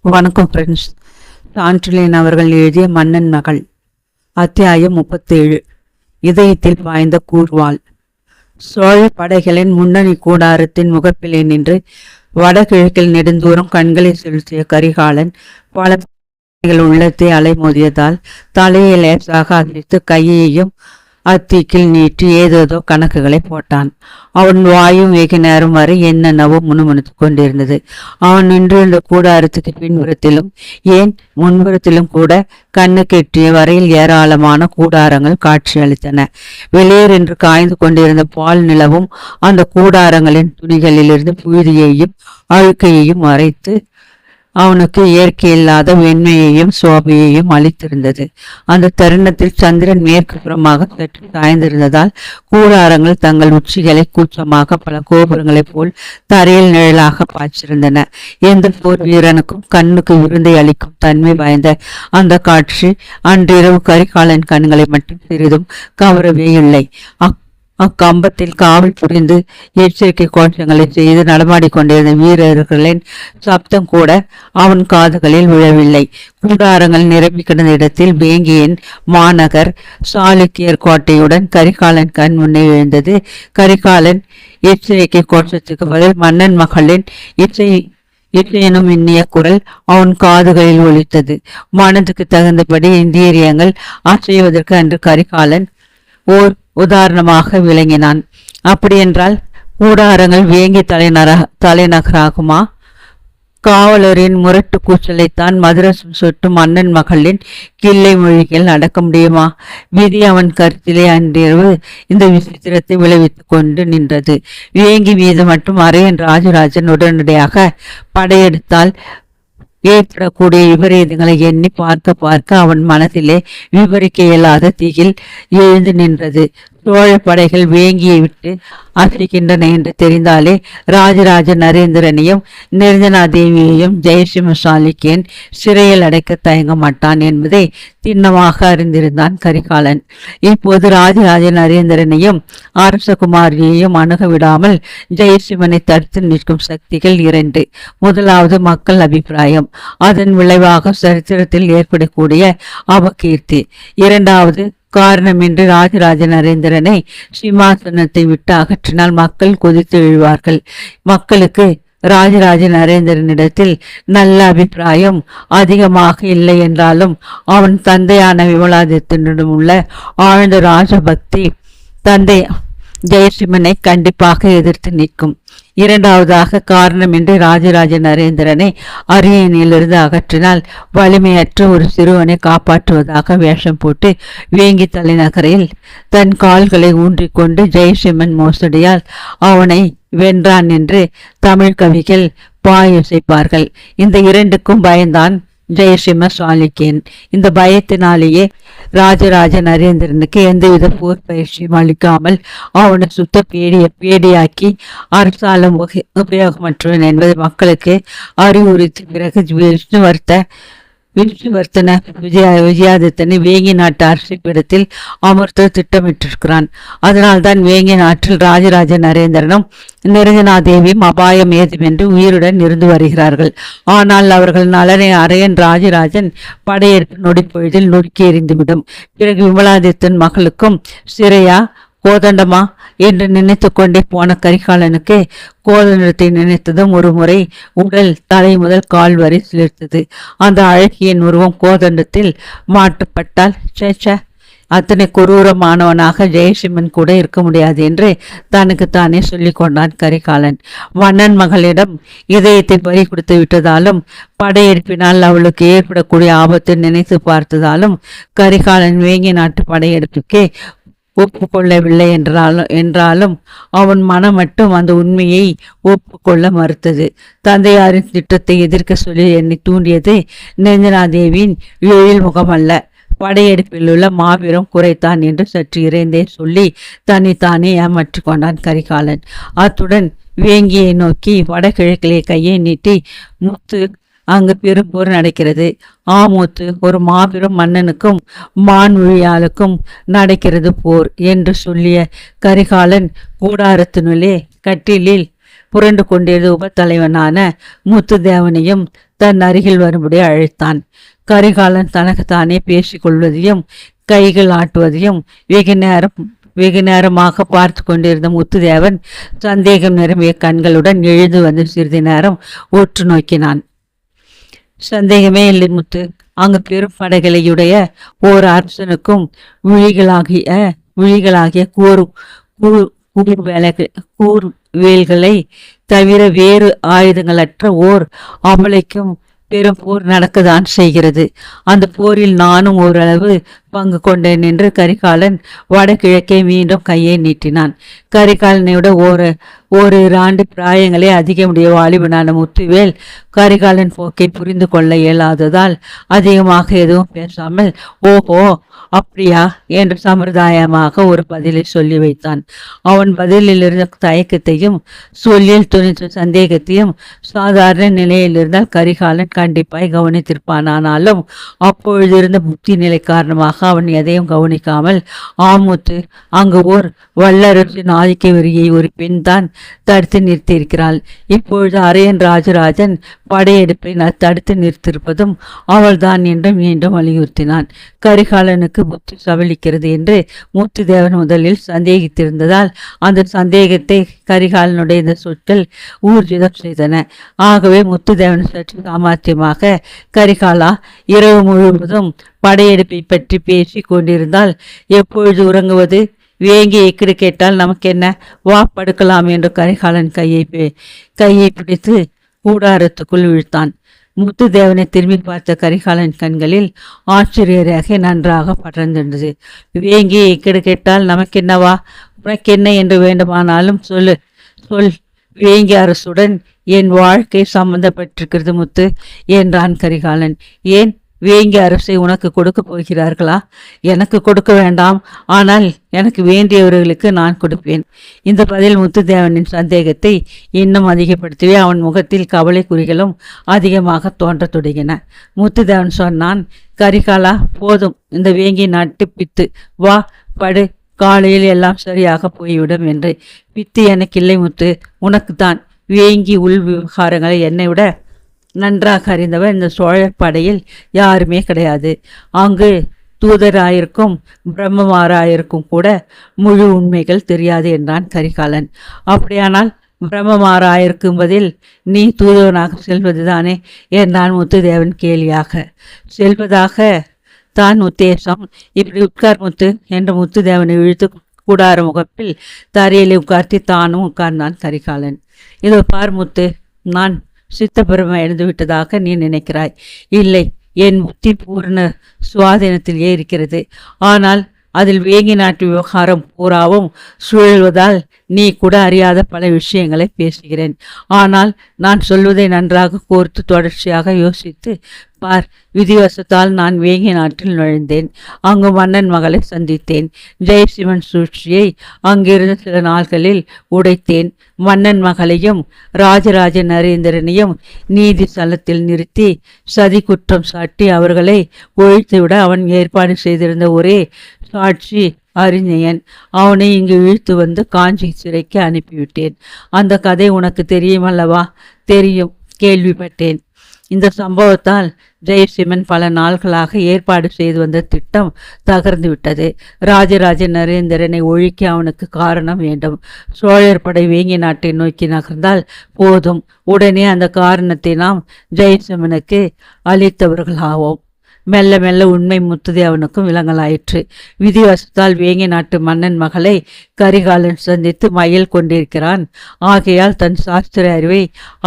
வணக்கம் ஃப்ரெண்ட்ஸ். சான்றிலின் அவர்கள் எழுதிய மன்னன் மகள், அத்தியாயம் 37. இதயத்தில் பாய்ந்த கூர்வாள். சோழ படைகளின் முன்னணி கூடாரத்தின் முகப்பிலே நின்று வடகிழக்கில் நெடுந்தூரம் கண்களை செலுத்திய கரிகாலன் பல உள்ளத்தை அலைமோதியதால் தலையை லேசாக அதிர்த்து கையையும் அத்தீக்கில் நீட்டி ஏதேதோ கணக்குகளை போட்டான். அவன் வாயும் வெகு நேரம் வரை என்னென்னவோ முணுமுணுத்து கொண்டிருந்தது. அவன் நின்றிருந்த கூடாரத்துக்கு பின்புறத்திலும் ஏன் முன்புறத்திலும் கூட கண்ணு கெட்டிய வரையில் ஏராளமான கூடாரங்கள் காட்சியளித்தன. வெளியேறு என்று காய்ந்து கொண்டிருந்த பால் நிலவும் அந்த கூடாரங்களின் துணிகளிலிருந்து புழுதியையும் அழுக்கையையும் மறைத்து அவனுக்கு இயற்கையில்லாத வெண்மையையும் சோபையையும் அளித்திருந்தது. அந்த தருணத்தில் சந்திரன் மேற்கு புறமாக சற்று சாய்ந்திருந்ததால் கூடாரங்கள் தங்கள் உச்சிகளை கூச்சமாக பல கோபுரங்களைப் போல் தரையில் நிழலாக பாய்ச்சிருந்தன. எந்த போர் வீரனுக்கும் கண்ணுக்கு விருந்தை அளிக்கும் தன்மை வாய்ந்த அந்த காட்சி அன்றிரவு கரிகாலன் கண்களை மட்டும் சிறிதும் கவரவே இல்லை. அக்கம்பத்தில் காவல் புரிந்து எச்சரிக்கை கோஷங்களை செய்து நடமாடி கொண்டிருந்த வீரர்களின் சப்தம் கூட அவன் காதுகளில் விழவில்லை. கூடாரங்கள் நிரம்பி கிடந்த இடத்தில் வேங்கியின் மாநகர் சாளுக்கியர் கோட்டையுடன் கரிகாலன் கண் முன்னே எழுந்தது. கரிகாலன் எச்சரிக்கை கோஷத்துக்கு பதில் மன்னன் மகளின் இசையெனும் இன்னிய குரல் அவன் காதுகளில் ஒலித்தது. மனதுக்கு தகுந்தபடி இந்திரியங்கள் அசைவதற்கு அன்று கரிகாலன் ஓர் உதாரணமாக விளங்கினான். அப்படியென்றால் கூடாரங்கள் வேங்கி தலைநகராகுமா? காவலரின் முரட்டு கூச்சலைத்தான் மதுரசம் சொட்டு மன்னன் மகளின் கிள்ளை மொழிகள் அடக்க முடியுமா? விதி அவன் கருத்திலே அன்றிரவு இந்த விசித்திரத்தை விளைவித்துக் கொண்டு நின்றது. வேங்கி மீது மட்டும் அரையன் ராஜராஜன் உடனடியாக படையெடுத்தால் ஏற்படக்கூடிய விபரீதங்களை எண்ணி பார்க்க அவன் மனதிலே விவரிக்க இயலாத திகில் எழுந்து நின்றது. சோழ படைகள் வேங்கியை விட்டு அசைக்கின்றன என்று தெரிந்தாலே ராஜராஜ நரேந்திரனையும் நிரஞ்சனாதேவியையும் ஜெயசிம்ம சாளுக்கியன் சிறையில் அடைக்க தயங்க மாட்டான் என்பதை திண்ணமாக அறிந்திருந்தான் கரிகாலன். இப்போது ராஜராஜ நரேந்திரனையும் அரசகுமாரியையும் அணுக விடாமல் ஜெயசிம்மனை தடுத்து நிற்கும் சக்திகள் இரண்டு. முதலாவது மக்கள் அபிப்பிராயம், அதன் விளைவாக சரித்திரத்தில் ஏற்படக்கூடிய அபகீர்த்தி. இரண்டாவது காரணமின்றி ராஜராஜ நரேந்திரனை சிம்மாசனத்தை விட்டு அகற்றினால் மக்கள் கொதித்து எழுவார்கள். மக்களுக்கு ராஜராஜ நரேந்திரனிடத்தில் நல்ல அபிப்பிராயம் அதிகமாக இல்லை என்றாலும் அவன் தந்தையான விமலாதித்தனிடம் உள்ள ஆழ்ந்த ராஜபக்தி தந்தை ஜெயசிம்மனை கண்டிப்பாக எதிர்த்து நிற்கும். இரண்டாவதாக காரணமின்றி ராஜராஜ நரேந்திரனை அரியணையிலிருந்து அகற்றினால் வலிமையற்ற ஒரு சிறுவனை காப்பாற்றுவதாக வேஷம் போட்டு வேங்கி தலைநகரில் தன் கால்களை ஊன்றிக்கொண்டு ஜெயசிம்மன் மோசடியால் அவனை வென்றான் என்று தமிழ் கவிகள் பாயசைப்பார்கள். இந்த இரண்டுக்கும் பயந்தான் ஜெயசிம்ம சாளுக்கியன். இந்த பயத்தினாலேயே ராஜராஜ நரேந்திரனுக்கு எந்தவித போர் பயிற்சியும் அளிக்காமல் அவனை சுத்த பேடியாக்கி அரசாலும் உபயோகமற்றவன் என்பது மக்களுக்கு அறிவுறுத்த பிறகு விஷ்ணுவர்த்தன விஜயாதித்தனை வேங்கி நாட்டு அரசிப்பிடத்தில் அமர்த்த திட்டமிட்டிருக்கிறான். அதனால்தான் வேங்கி நாட்டில் ராஜராஜ நரேந்திரனும் நிரஞ்சனாதேவியும் அபாயம் ஏதுமென்று உயிருடன் இருந்து வருகிறார்கள். ஆனால் அவர்கள் நலனை அரையன் ராஜராஜன் படையெடுப்பு நொடிப்பொழுதில் நொறுக்கி எறிந்துவிடும். பிறகு விமலாதித்தன் மகளுக்கும் சிறையா கோதண்டமா என்று நினைத்து கொண்டே போன கரிகாலனுக்கு கோதண்டத்தை நினைத்ததும் ஒரு முறை உடல் தலை முதல் கால் வரை சிலிர்த்தது. அந்த அழகியின் உருவம் கோதண்டத்தில் மாற்றப்பட்டால் சேச்ச அத்தனை கொரூரமானவனாக ஜெயசிம்மன் கூட இருக்க முடியாது என்று தனக்குத்தானே சொல்லிக் கொண்டான் கரிகாலன். மன்னன் மகளிடம் இதயத்தை பறி கொடுத்து விட்டதாலும் படையெடுப்பினால் அவளுக்கு ஏற்படக்கூடிய ஆபத்தை நினைத்து பார்த்ததாலும் கரிகாலன் வேங்கி நாட்டு படையெடுப்புக்கே ஒப்புக்கொள்ளவில்லை என்றாலும் அவன் மனம் மட்டும் அந்த உண்மையை ஒப்புக்கொள்ள மறுத்தது. தந்தையாரின் திட்டத்தை எதிர்க்க சொல்லி என்னை தூண்டியது நிரஞ்சனாதேவியின் எழில் முகமல்ல, படையெடுப்பில் உள்ள மாபெரும் குறைத்தான் என்று சற்று இறைந்தே சொல்லி தன்னைத்தானே ஏமாற்றி கொண்டான் கரிகாலன். அத்துடன் வேங்கியை நோக்கி வடகிழக்கிலே கையை நீட்டி, முத்து, அங்கு பெரும் போர் நடக்கிறது. ஆமூத்து, ஒரு மாபெரும் மன்னனுக்கும் மான்விழியாளுக்கும் நடக்கிறது போர் என்று சொல்லிய கரிகாலன் கூடாரத்தினுள்ளே கட்டிலில் புரண்டு கொண்டிருந்த உபத்தலைவனான முத்துதேவனையும் தன் அருகில் வரும்படி அழைத்தான். கரிகாலன் தனக்குத்தானே பேசிக்கொள்வதையும் கைகள் ஆட்டுவதையும் வெகு நேரமாக பார்த்து கொண்டிருந்த முத்துதேவன் சந்தேகம் நிரம்பிய கண்களுடன் எழுந்து வந்து சிறிது நேரம் உற்று நோக்கினான். சந்தேகமே இல்லை முத்து, அங்கு பெரும் படைகளையுடைய ஓர் அரசனுக்கும் விழிகளாகிய கூர்வேல்களை தவிர வேறு ஆயுதங்களற்ற ஓர் அமலைக்கும் பெரும் போர் நடக்கத்தான் செய்கிறது. அந்த போரில் நானும் ஓரளவு பங்கு கொண்டேன் என்று கரிகாலன் வடகிழக்கே மீண்டும் கையை நீட்டினான். கரிகாலனையோட ஓரிரு ஆண்டு பிராயங்களே அதிகமுடைய வாலிபனான முத்துவேல் கரிகாலன் போக்கை புரிந்து கொள்ள இயலாததால் அதிகமாக எதுவும் பேசாமல் ஓஹோ அப்படியா என்று சம்பிரதாயமாக ஒரு பதிலை சொல்லி வைத்தான். அவன் பதிலில் இருந்த தயக்கத்தையும் சொல்லில் துணித்த சந்தேகத்தையும் சாதாரண நிலையில் இருந்தால் கரிகாலன் கண்டிப்பாய் கவனித்திருப்பான். ஆனாலும் அப்பொழுது இருந்த புத்தி நிலை காரணமாக அவன் எதையும் கவனிக்காமல் ஆமுத்து, அங்கு ஓர் வல்லரசின் ஆதிக்க வெறியை ஒரு பெண் தான் தடுத்து நிறுத்தியிருக்கிறாள். இப்பொழுது அரையன் ராஜராஜன் படையெடுப்பை தடுத்து நிறுத்தியிருப்பதும் அவள்தான் என்றும் மீண்டும் வலியுறுத்தினான். கரிகாலனுக்கு புத்தி சவலிக்கிறது என்று முத்துதேவன் முதலில் சந்தேகித்திருந்ததால் அந்த சந்தேகத்தை கரிகாலனுடைய இந்த சொற்கள் ஊர்ஜிதம் செய்தன. ஆகவே முத்துதேவன் சற்று சாமர்த்தியமாக, கரிகாலா, இரவு முழுவதும் படையெடுப்பை பற்றி பேசி கொண்டிருந்தால் எப்பொழுது உறங்குவது? வேங்கி எக்கிடு கேட்டால் நமக்கு என்ன, வா படுக்கலாம் என்று கரிகாலன் கையை பிடித்து கூடாரத்துக்குள் இழுத்தான். முத்துதேவனை திரும்பி பார்த்த கரிகாலன் கண்களில் ஆச்சரியராக நன்றாக படர்ந்திருந்தது. வேங்கி எக்கிடு கேட்டால் நமக்கு என்னவா, உனக்கு என்ன என்று வேண்டுமானாலும் சொல். வேங்கி அரசுடன் என் வாழ்க்கை சம்பந்தப்பட்டிருக்கிறது முத்து என்றான் கரிகாலன். ஏன், வேங்கி அரசை உனக்கு கொடுக்க போகிறார்களா? எனக்கு கொடுக்க வேண்டாம், ஆனால் எனக்கு வேண்டியவர்களுக்கு நான் கொடுப்பேன். இந்த பதில் முத்துதேவனின் சந்தேகத்தை இன்னும் அதிகப்படுத்தவே அவன் முகத்தில் கவலை குறிகளும் அதிகமாக தோன்றத் தொடங்கின. முத்துதேவன் சொன்னான், கரிகாலா, போதும் இந்த வேங்கி நாட்டு பித்து, வா படு, காலையில் எல்லாம் சரியாக போய்விடும் என்று. பித்து எனக்கு இல்லை முத்து, உனக்குத்தான். வேங்கி உள் விவகாரங்களை என்னை விட நன்றாக அறிந்தவர் இந்த சோழர் படையில் யாருமே கிடையாது. அங்கு தூதராயிருக்கும் பிரம்மமாராயிருக்கும் கூட முழு உண்மைகள் தெரியாது என்றான் கரிகாலன். அப்படியானால் பிரம்மமாராயிருக்கும்பதில் நீ தூதுவனாக செல்வதுதானே என்றான் முத்துதேவன் கேலியாக. செல்வதாக தான் உத்தேசம். இப்படி உட்கார் முத்து என்று முத்துதேவனை இழுத்து கூடார முகப்பில் தரையில் உட்கார்த்தி தானும் உட்கார்ந்தான் கரிகாலன். இதோ பார் முத்து, நான் சித்தபெருமை எழுந்து விட்டதாக நீ நினைக்கிறாய். இல்லை, என் புத்தி பூர்ண சுவாதீனத்திலேயே இருக்கிறது. ஆனால் அதில் வேங்கி நாட்டு விவகாரம் பூராவும் சுழல்வதால் நீ கூட அறியாத பல விஷயங்களை பேசுகிறேன். ஆனால் நான் சொல்வதை நன்றாக கோர்த்து தொடர்ச்சியாக யோசித்து பார். விதிவசத்தால் நான் வேங்கி நாட்டில் நுழைந்தேன். அங்கு மன்னன் மகளை சந்தித்தேன். ஜெயசிவன் சூழ்ச்சியை அங்கிருந்த சில நாள்களில் உடைத்தேன். மன்னன் மகளையும் ராஜராஜ நரேந்திரனையும் நீதி ஸ்தலத்தில் நிறுத்தி சதி குற்றம் சாட்டி அவர்களை ஒழித்துவிட அவன் ஏற்பாடு செய்திருந்த ஒரே சாட்சி அறிஞயன். அவனை இங்கு இழுத்து வந்து காஞ்சி சிறைக்கு அனுப்பிவிட்டேன். அந்த கதை உனக்கு தெரியுமல்லவா? தெரியும், கேள்விப்பட்டேன். இந்த சம்பவத்தால் ஜெயசிம்மன் பல நாள்களாக ஏற்பாடு செய்து வந்த திட்டம் தகர்ந்து விட்டது. ராஜராஜ நரேந்திரனை ஒழிக்க அவனுக்கு காரணம் வேண்டும். சோழர் படை வேங்கி நாட்டை நோக்கி நகர்ந்தால் போதும், உடனே அந்த காரணத்தை நாம் ஜெயசிம்மனுக்கு அளித்தவர்களாவோம். மெல்ல மெல்ல உண்மை முத்துதேவனுக்கும் விளங்கலாயிற்று. விதிவசத்தால் வேங்கி நாட்டு மன்னன் மகளை கரிகாலன் சந்தித்து மயில் கொண்டிருக்கிறான். ஆகையால் தன் சாஸ்திர அறிவை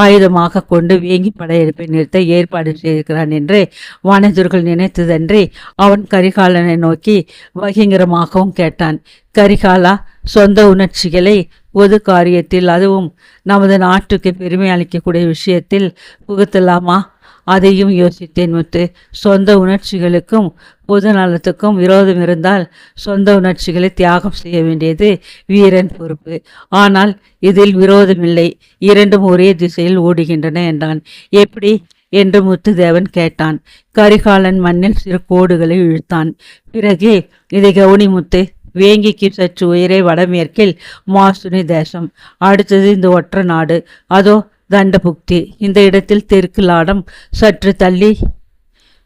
ஆயுதமாக கொண்டு வேங்கி படையெடுப்பை நிறுத்த ஏற்பாடு செய்திருக்கிறான் என்று வானதூர்கள் நினைத்ததன்றி அவன் கரிகாலனை நோக்கி வகிங்கரமாகவும் கேட்டான். கரிகாலா, சொந்த உணர்ச்சிகளை பொது காரியத்தில், அதுவும் நமது நாட்டுக்கு பெருமை அளிக்கக்கூடிய விஷயத்தில் புகுத்தலாமா? அதையும் யோசித்தேன் முத்து. சொந்த உணர்ச்சிகளுக்கும் பொது நலத்துக்கும் விரோதம் இருந்தால் சொந்த உணர்ச்சிகளை தியாகம் செய்ய வேண்டியது வீரன் பொறுப்பு. ஆனால் இதில் விரோதமில்லை, இரண்டும் ஒரே திசையில் ஓடுகின்றன என்றான். எப்படி என்று முத்துதேவன் கேட்டான். கரிகாலன் மண்ணில் சிறு கோடுகளை இழுத்தான். பிறகு இதை கவுனி முத்து, வேங்கிக்கு சற்று உயரே வடமேற்கில் மாசுனி தேசம், அடுத்தது இந்த ஒற்ற நாடு, அதோ தண்டபுக்தி. இந்த இடத்தில் தெற்கு லாடம், சற்று தள்ளி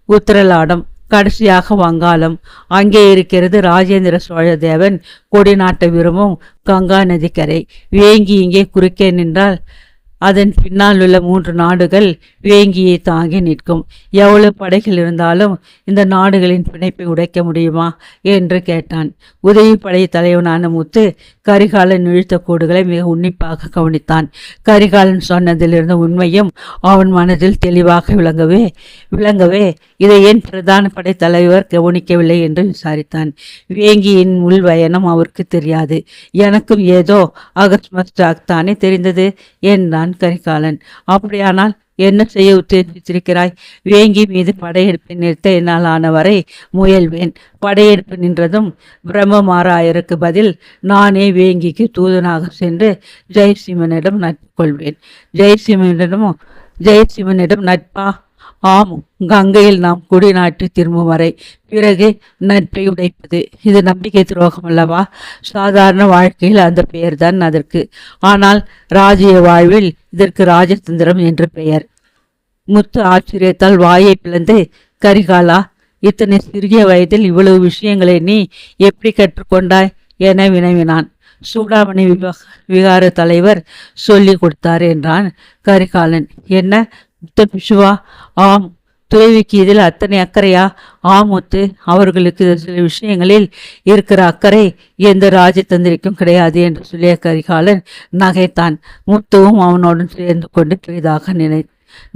உத்தரலாடம், கடைசியாக வங்காளம். அங்கே இருக்கிறது ராஜேந்திர சோழ தேவன் கொடிநாட்ட விரும்பும் கங்கா நதிக்கரை. வேங்கி இங்கே குறுக்கே நின்றால் அதன் பின்னால் உள்ள 3 நாடுகள் வேங்கியை தாங்கி நிற்கும். எவ்வளவு படைகள் இருந்தாலும் இந்த நாடுகளின் பிணைப்பை உடைக்க முடியுமா என்று கேட்டான். உதவி படை தலைவனான முத்து கரிகாலன் இழுத்த கோடுகளை மிக உன்னிப்பாக கவனித்தான். கரிகாலன் சொன்னதிலிருந்த உண்மையும் அவன் மனதில் தெளிவாக விளங்கவே இதை ஏன் பிரதான படை தலைவர் கவனிக்கவில்லை என்று விசாரித்தான். வேங்கியின் உள்வயனம் அவருக்கு தெரியாது. எனக்கும் ஏதோ அகஸ்மஸ்டாக் தானே தெரிந்தது என்றான் கரிகாலன். அப்படியானால் என்ன செய்ய உத்தேசித்திருக்கிறாய்? வேங்கி மீது படையெடுப்பை நிறுத்த என்னால் ஆனவரை முயல்வேன். படையெடுப்பு நின்றதும் பிரம்மமாராயருக்கு பதில் நானே வேங்கிக்கு தூதனாக சென்று ஜெயசிம்மனிடம் நட்பு கொள்வேன். ஜெயசிம்மனிடம் நட்பா? ஆம், கங்கையில் நாம் குடிநாட்டு திரும்பும் வரை, பிறகு நட்பை உடைப்பது இது நம்பிக்கை துரோகம் அல்லவா? சாதாரண வாழ்க்கையில் அந்த பெயர்தான் அதற்கு. ஆனால் ராஜ்ய வாழ்வில் இதற்கு ராஜதந்திரம் என்று பெயர். முத்து ஆச்சரியத்தால் வாயை பிளந்து, கரிகாலா, இத்தனை சிறிய வயதில் இவ்வளவு விஷயங்களை நீ எப்படி கற்றுக்கொண்டாய் என வினவினான். சூடாமணி விகார தலைவர் சொல்லி கொடுத்தார் என்றான் கரிகாலன். என்ன முத்த பிஷுவா? ஆம். துறவிக்கு இதில் அத்தனை அக்கறையா? ஆமுத்து, அவர்களுக்கு சில விஷயங்களில் இருக்கிற அக்கறை எந்த ராஜதந்திரிக்கும் கிடையாது என்று சொல்லிய கரிகாலன் நகைத்தான். முத்துவும் அவனுடன் சேர்ந்து கொண்டு பெரிதாக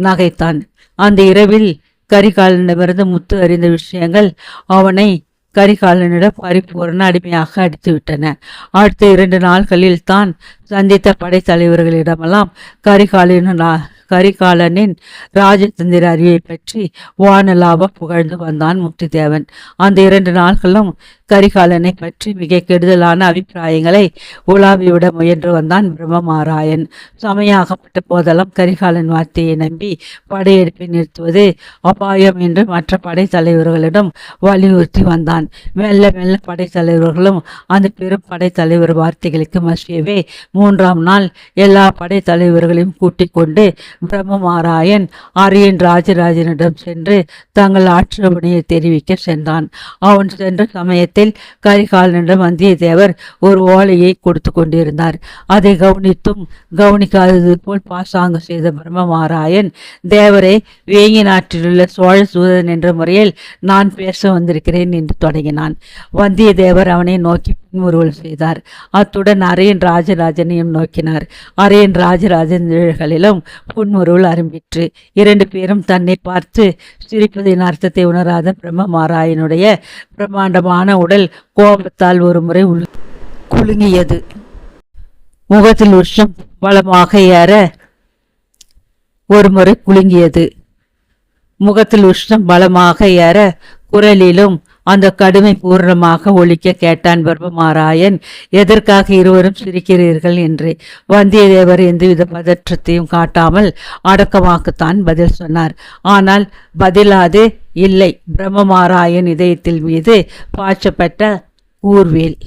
நகைத்தான். அந்த இரவில் கரிகாலனிடமிருந்து முத்து அறிந்த விஷயங்கள் அவனை கரிகாலனிடம் பரிபூர்ண அடிமையாக அடித்துவிட்டன. அடுத்த 2 நாட்களில் தான் சந்தித்த படைத்தலைவர்களிடமெல்லாம் கரிகாலனின் ராஜதந்திர அறிவை பற்றி வானலாப புகழ்ந்து வந்தான் முத்துதேவன். அந்த 2 நாட்களும் கரிகாலனை பற்றி மிக கெடுதலான அபிப்பிராயங்களை உலாவிவிட முயன்று வந்தான் பிரம்மமாராயன். சமயாகப்பட்ட போதெல்லாம் கரிகாலன் வார்த்தையை நம்பி படையெடுப்பை நிறுத்துவது அபாயம் என்று மற்ற படைத்தலைவர்களிடம் வலியுறுத்தி வந்தான். மெல்ல மெல்ல படைத்தலைவர்களும் அந்த பெரும் படைத்தலைவர் வார்த்தைகளுக்கு மசியவே 3ஆம் நாள் எல்லா படைத்தலைவர்களையும் கூட்டிக் கொண்டு பிரம்மமாராயன் அரியன் ராஜராஜனிடம் சென்று தங்கள் ஆட்சேபனையை தெரிவிக்க சென்றான். அவன் சென்ற சமயத்தில் கரிகாலனிடம் வந்தியத்தேவர் ஒரு ஓலையை கொடுத்து கொண்டிருந்தார். அதை கவனித்தும் கவனிக்காதது போல் பாசாங்கு செய்த பிரம்மமாராயன், தேவரே, வேங்கி நாட்டிலுள்ள சோழ சூதன் என்ற முறையில் நான் பேச வந்திருக்கிறேன் என்று தொடங்கினான். வந்தியத்தேவர் அவனை நோக்கி புன்முறுவல் செய்தார். அத்துடன் அரியன் ராஜராஜனையும் நோக்கினார். அரியன் ராஜராஜன் நிழல்களிலும் புன்முறுவல் ஆரம்பிற்று. 2 பேரும் தன்னை பார்த்து சிரிப்பதின் அர்த்தத்தை உணராத பிரம்மமாராயனுடைய பிரம்மாண்டமான உடல் கோபத்தால் ஒரு முறை குலுங்கியது. முகத்தில் உஷ்ணம் பலமாக ஏற ஒரு முறை குலுங்கியது. முகத்தில் உஷ்ணம் பலமாக ஏற குரலிலும் அந்த கடுமை பூர்ணமாக ஒலிக்க கேட்டான் பிரம்மமாராயன். எதற்காக இருவரும் சிரிக்கிறீர்கள் என்று. வந்தியத்தேவர் எந்தவித பதற்றத்தையும் காட்டாமல் அடக்கமாகத்தான் பதில் சொன்னார். ஆனால் பதிலாது இல்லை. பிரம்மமாராயன் இதயத்தில் மீது பாய்ச்சப்பட்ட கூர்வேல்.